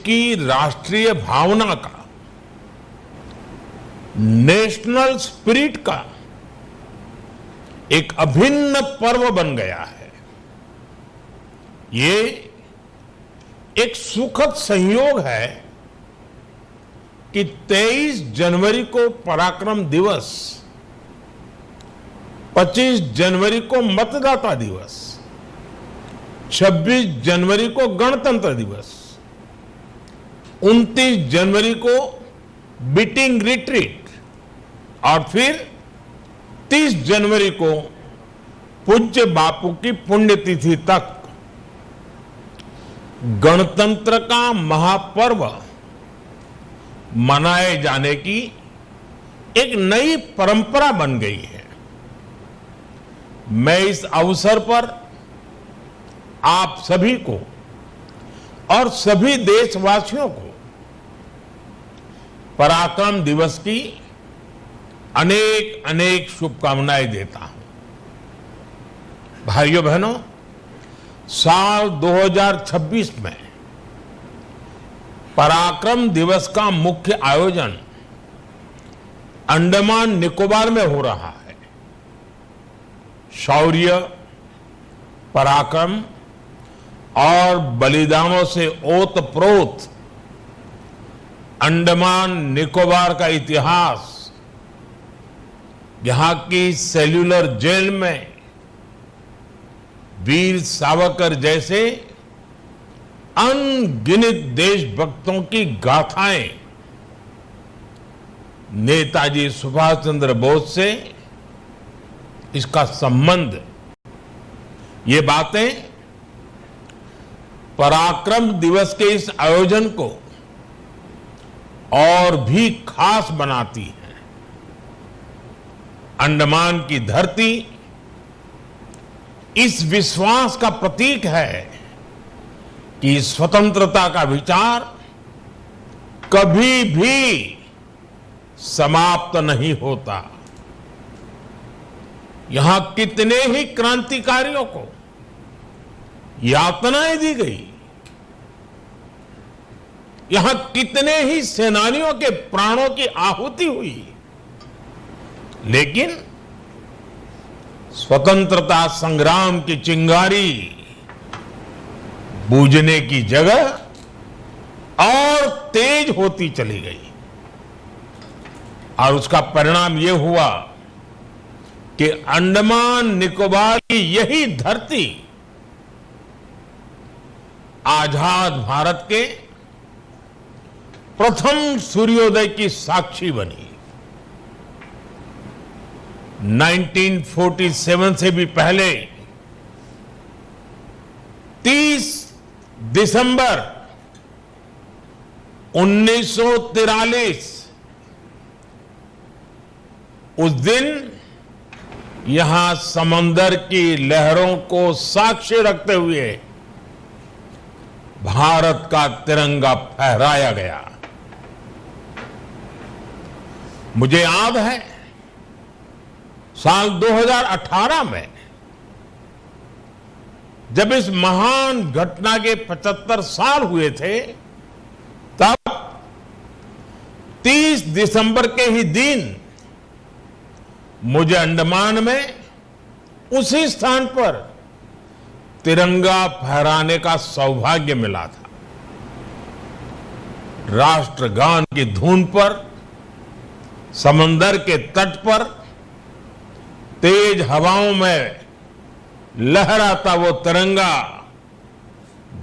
की राष्ट्रीय भावना का, नेशनल स्पिरिट का एक अभिन्न पर्व बन गया है। ये एक सुखद संयोग है कि 23 जनवरी को पराक्रम दिवस, 25 जनवरी को मतदाता दिवस, 26 जनवरी को गणतंत्र दिवस, 29 जनवरी को बीटिंग रिट्रीट और फिर 30 जनवरी को पूज्य बापू की पुण्यतिथि तक गणतंत्र का महापर्व मनाए जाने की एक नई परंपरा बन गई है। मैं इस अवसर पर आप सभी को और सभी देशवासियों को पराक्रम दिवस की अनेक अनेक शुभकामनाएं देता हूं। भाइयों बहनों, साल 2026 में पराक्रम दिवस का मुख्य आयोजन अंडमान निकोबार में हो रहा है। शौर्य, पराक्रम और बलिदानों से ओतप्रोत अंडमान निकोबार का इतिहास, यहां की सेल्यूलर जेल में वीर सावरकर जैसे अनगिनत देशभक्तों की गाथाएं, नेताजी सुभाष चंद्र बोस से इसका संबंध, ये बातें पराक्रम दिवस के इस आयोजन को और भी खास बनाती है। अंडमान की धरती इस विश्वास का प्रतीक है कि स्वतंत्रता का विचार कभी भी समाप्त नहीं होता। यहां कितने ही क्रांतिकारियों को यातनाएं दी गई, यहां कितने ही सेनानियों के प्राणों की आहुति हुई, लेकिन स्वतंत्रता संग्राम की चिंगारी बूझने की जगह और तेज होती चली गई। और उसका परिणाम यह हुआ कि अंडमान निकोबार की यही धरती आजाद भारत के प्रथम सूर्योदय की साक्षी बनी। 1947 से भी पहले 30 दिसंबर 1943 उस दिन यहां समंदर की लहरों को साक्षी रखते हुए भारत का तिरंगा फहराया गया। मुझे याद है साल 2018 में जब इस महान घटना के 75 साल हुए थे, तब 30 दिसंबर के ही दिन मुझे अंडमान में उसी स्थान पर तिरंगा फहराने का सौभाग्य मिला था। राष्ट्रगान की धुन पर समंदर के तट पर तेज हवाओं में लहराता वो तिरंगा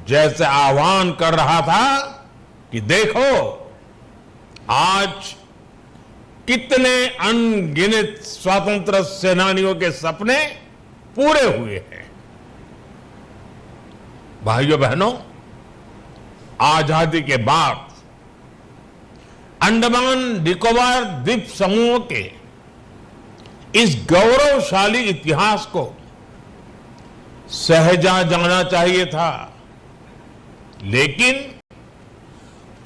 जैसे आह्वान कर रहा था कि देखो आज कितने अनगिनत स्वतंत्र सेनानियों के सपने पूरे हुए हैं। भाइयों बहनों, आजादी के बाद अंडमान निकोबार द्वीप समूह के इस गौरवशाली इतिहास को सहजा जाना चाहिए था, लेकिन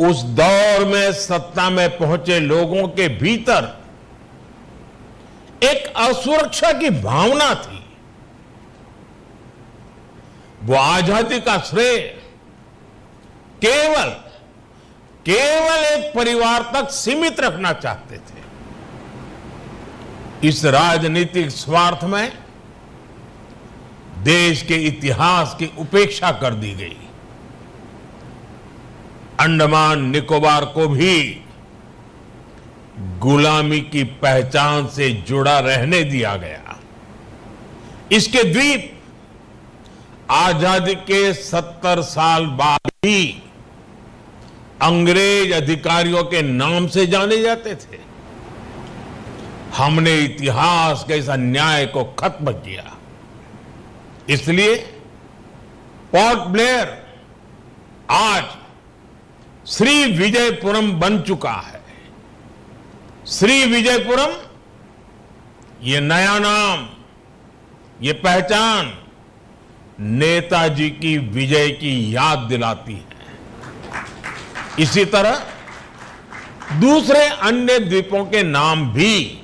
उस दौर में सत्ता में पहुंचे लोगों के भीतर एक असुरक्षा की भावना थी। वो आजादी का श्रेय केवल केवल एक परिवार तक सीमित रखना चाहते थे। इस राजनीतिक स्वार्थ में देश के इतिहास की उपेक्षा कर दी गई। अंडमान निकोबार को भी गुलामी की पहचान से जुड़ा रहने दिया गया। इसके द्वीप आजादी के 70 साल बाद भी अंग्रेज अधिकारियों के नाम से जाने जाते थे। हमने इतिहास के इस अन्याय को खत्म किया। इसलिए पोर्ट ब्लेयर आज श्री विजयपुरम बन चुका है। श्री विजयपुरम, ये नया नाम, ये पहचान नेताजी की विजय की याद दिलाती है। इसी तरह दूसरे अन्य द्वीपों के नाम भी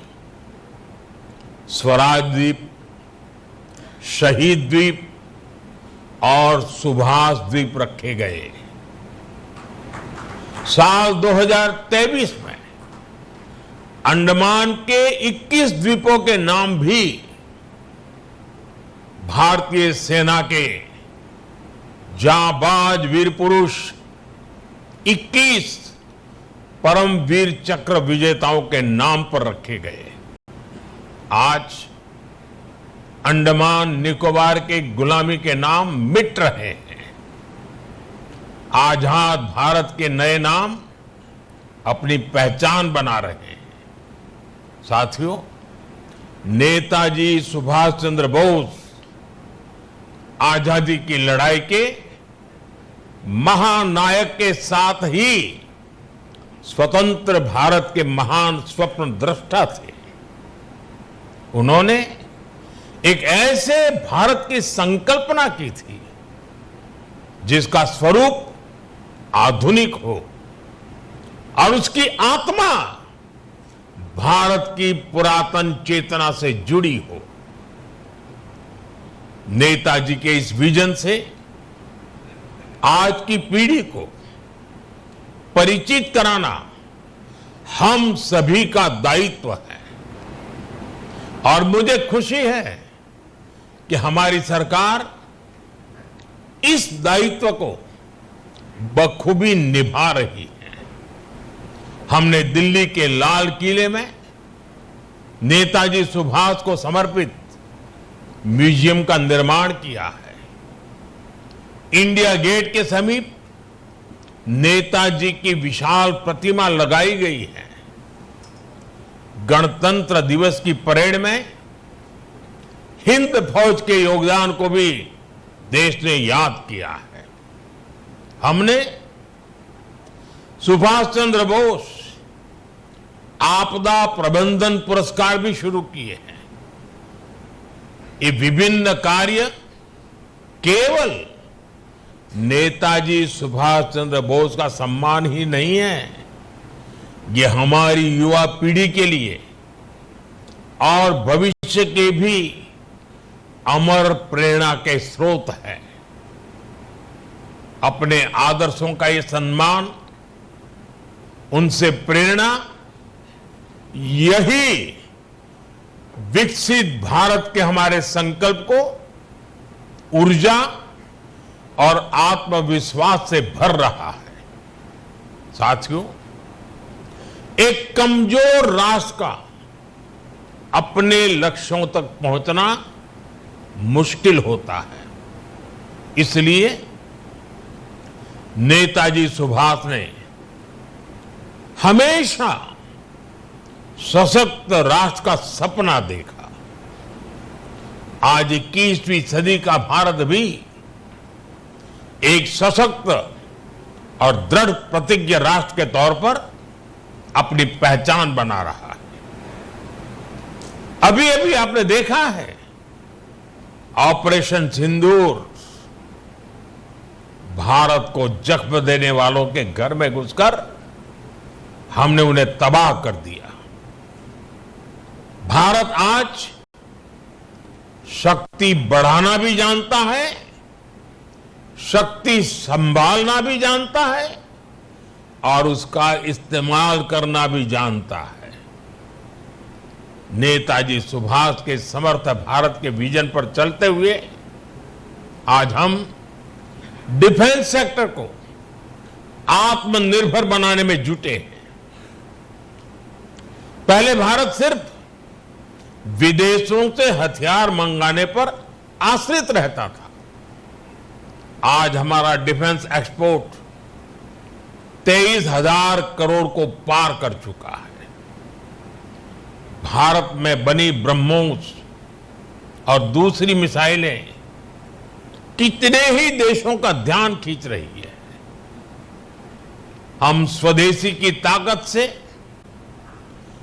स्वराज द्वीप, शहीद द्वीप और सुभाष द्वीप रखे गए। साल 2023 में अंडमान के 21 द्वीपों के नाम भी भारतीय सेना के जांबाज वीर पुरुष 21 परमवीर चक्र विजेताओं के नाम पर रखे गए। आज अंडमान निकोबार के गुलामी के नाम मिट रहे हैं। आजाद भारत के नए नाम अपनी पहचान बना रहे हैं। साथियों, नेताजी सुभाष चंद्र बोस आजादी की लड़ाई के महानायक के साथ ही स्वतंत्र भारत के महान स्वप्न दृष्टा थे। उन्होंने एक ऐसे भारत की संकल्पना की थी जिसका स्वरूप आधुनिक हो और उसकी आत्मा भारत की पुरातन चेतना से जुड़ी हो। नेताजी के इस विजन से आज की पीढ़ी को परिचित कराना हम सभी का दायित्व है। और मुझे खुशी है कि हमारी सरकार इस दायित्व को बखूबी निभा रही है। हमने दिल्ली के लाल किले में नेताजी सुभाष को समर्पित म्यूजियम का निर्माण किया है। इंडिया गेट के समीप नेताजी की विशाल प्रतिमा लगाई गई है। गणतंत्र दिवस की परेड में हिंद फौज के योगदान को भी देश ने याद किया है। हमने सुभाष चंद्र बोस आपदा प्रबंधन पुरस्कार भी शुरू किए हैं। ये विभिन्न कार्य केवल नेताजी सुभाष चंद्र बोस का सम्मान ही नहीं है, ये हमारी युवा पीढ़ी के लिए और भविष्य के भी अमर प्रेरणा के स्रोत है। अपने आदर्शों का ये सम्मान, उनसे प्रेरणा, यही विकसित भारत के हमारे संकल्प को ऊर्जा और आत्मविश्वास से भर रहा है। साथियों, एक कमजोर राष्ट्र का अपने लक्ष्यों तक पहुंचना मुश्किल होता है। इसलिए नेताजी सुभाष ने हमेशा सशक्त राष्ट्र का सपना देखा। आज 21वीं सदी का भारत भी एक सशक्त और दृढ़ प्रतिज्ञ राष्ट्र के तौर पर अपनी पहचान बना रहा है। अभी अभी आपने देखा है ऑपरेशन सिंदूर, भारत को जख्म देने वालों के घर में घुसकर हमने उन्हें तबाह कर दिया। भारत आज शक्ति बढ़ाना भी जानता है, शक्ति संभालना भी जानता है और उसका इस्तेमाल करना भी जानता है। नेताजी सुभाष के समर्थ भारत के विजन पर चलते हुए आज हम डिफेंस सेक्टर को आत्मनिर्भर बनाने में जुटे हैं। पहले भारत सिर्फ विदेशों से हथियार मंगाने पर आश्रित रहता था। आज हमारा डिफेंस एक्सपोर्ट 23,000 करोड़ को पार कर चुका है। भारत में बनी ब्रह्मोस और दूसरी मिसाइलें कितने ही देशों का ध्यान खींच रही है। हम स्वदेशी की ताकत से